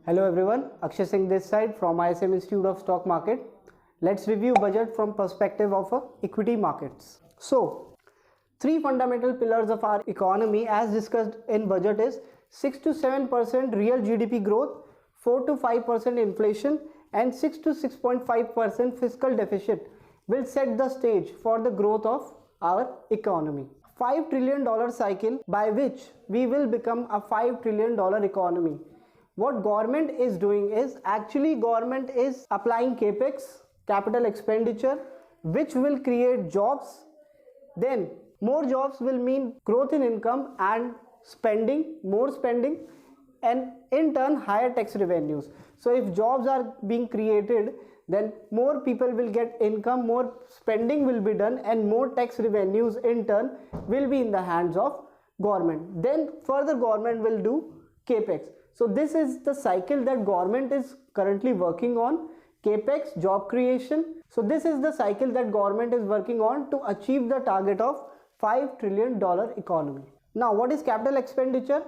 Hello everyone, Akshay Singh this side from ISM Institute of Stock Market. Let's review budget from perspective of equity markets. So, three fundamental pillars of our economy as discussed in budget is 6 to 7% real GDP growth, 4 to 5% inflation and 6 to 6.5% fiscal deficit will set the stage for the growth of our economy. $5 trillion cycle by which we will become a $5 trillion economy. What government is doing is actually government is applying capex, capital expenditure, which will create jobs. Then more jobs will mean growth in income and spending, more spending, and in turn higher tax revenues. So if jobs are being created, then more people will get income, more spending will be done, and more tax revenues in turn will be in the hands of government. Then further government will do capex. So this is the cycle that government is currently working on: capex, job creation. So this is the cycle that government is working on to achieve the target of $5 trillion economy. Now what is capital expenditure?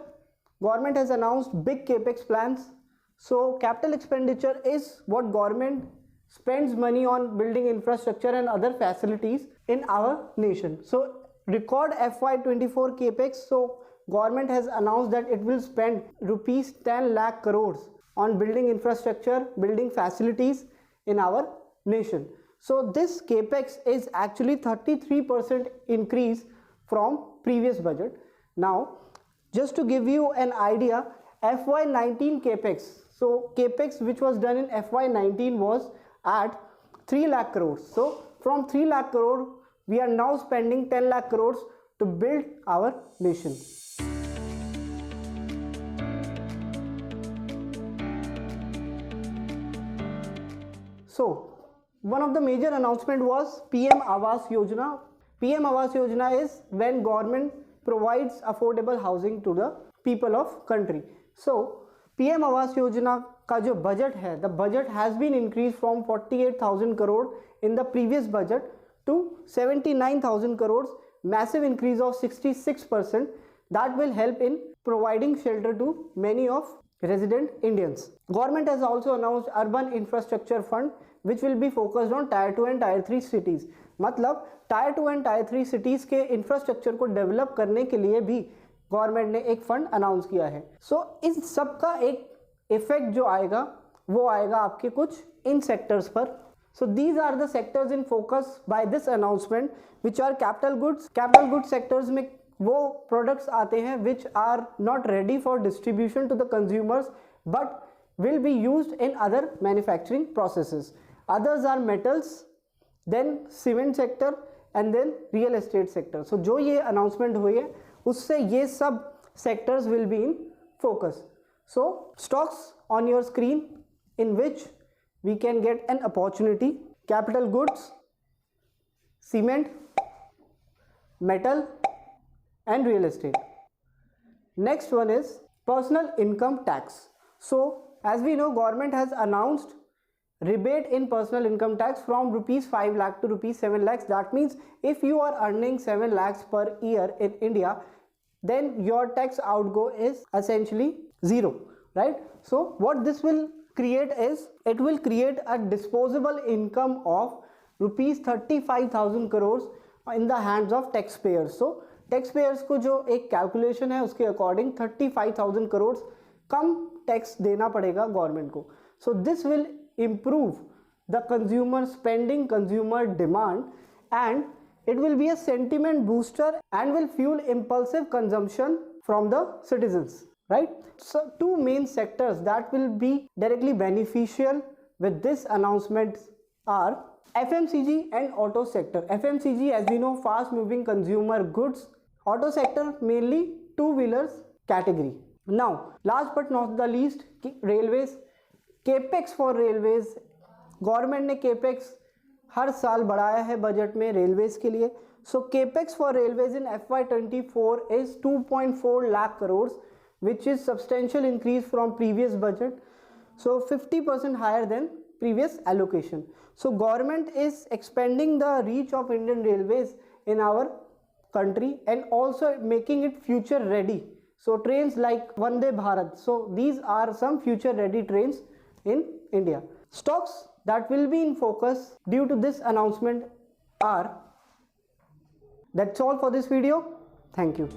Government has announced big capex plans. So capital expenditure is what government spends money on building infrastructure and other facilities in our nation. So record FY24 capex. So government has announced that it will spend rupees 10 lakh crores on building infrastructure, building facilities in our nation. So this capex is actually 33% increase from previous budget. Now just to give you an idea, FY19 capex, so capex which was done in FY19 was at 3 lakh crores. So from 3 lakh crore we are now spending 10 lakh crores to build our nation. So one of the major announcement was PM Awas Yojana. PM Awas Yojana is when government provides affordable housing to the people of country. So PM Awas Yojana का जो budget है, the budget has been increased from 48,000 crore in the previous budget to 79,000 crores, massive increase of 66%. That will help in providing shelter to many of resident Indians. Government has also announced urban infrastructure fund which will be focused on tier 2 and tier 3 cities. मतलब tier 2 and tier 3 cities के infrastructure को develop करने के लिए भी government ने एक fund announce किया है. सो इन सब का एक इफेक्ट जो आएगा वो आएगा आपके कुछ इन सेक्टर्स पर. So these are the sectors in focus by this announcement which are capital goods. Capital goods sectors में वो प्रोडक्ट्स आते हैं which are not ready for distribution to the consumers but will be used in other manufacturing processes. Others are metals, then cement sector and then real estate sector. So जो ये announcement हुई है उससे ये सब sectors will be in focus. So stocks on your screen in which we can get an opportunity: capital goods, cement, metal and real estate. Next one is personal income tax. So as we know, government has announced rebate in personal income tax from rupees 5 lakh to rupees 7 lakhs. That means if you are earning 7 lakhs per year in India, then your tax outgo is essentially zero, right? So what this will create is, it will create a disposable income of rupees 35,000 crores in the hands of taxpayers. So taxpayers को जो एक calculation है उसके according 35,000 crores कम tax देना पड़ेगा government को. So this will improve the consumer spending, consumer demand, and it will be a sentiment booster and will fuel impulsive consumption from the citizens, right? So two main sectors that will be directly beneficial with this announcement are FMCG and auto sector. FMCG, as we know, fast moving consumer goods. Auto sector mainly two wheelers category. Now last but not the least, railways. Capex for railways, government ने capex हर साल बढ़ाया है budget में railways के लिए. So capex for railways in FY24 is 2.4 lakh crore which is substantial increase from previous budget. So 50% higher than previous allocation. So government is expanding the reach of Indian Railways in our country and also making it future ready. So trains like Vande Bharat, so these are some future ready trains in India. Stocks that will be in focus due to this announcement are. That's all for this video. Thank you.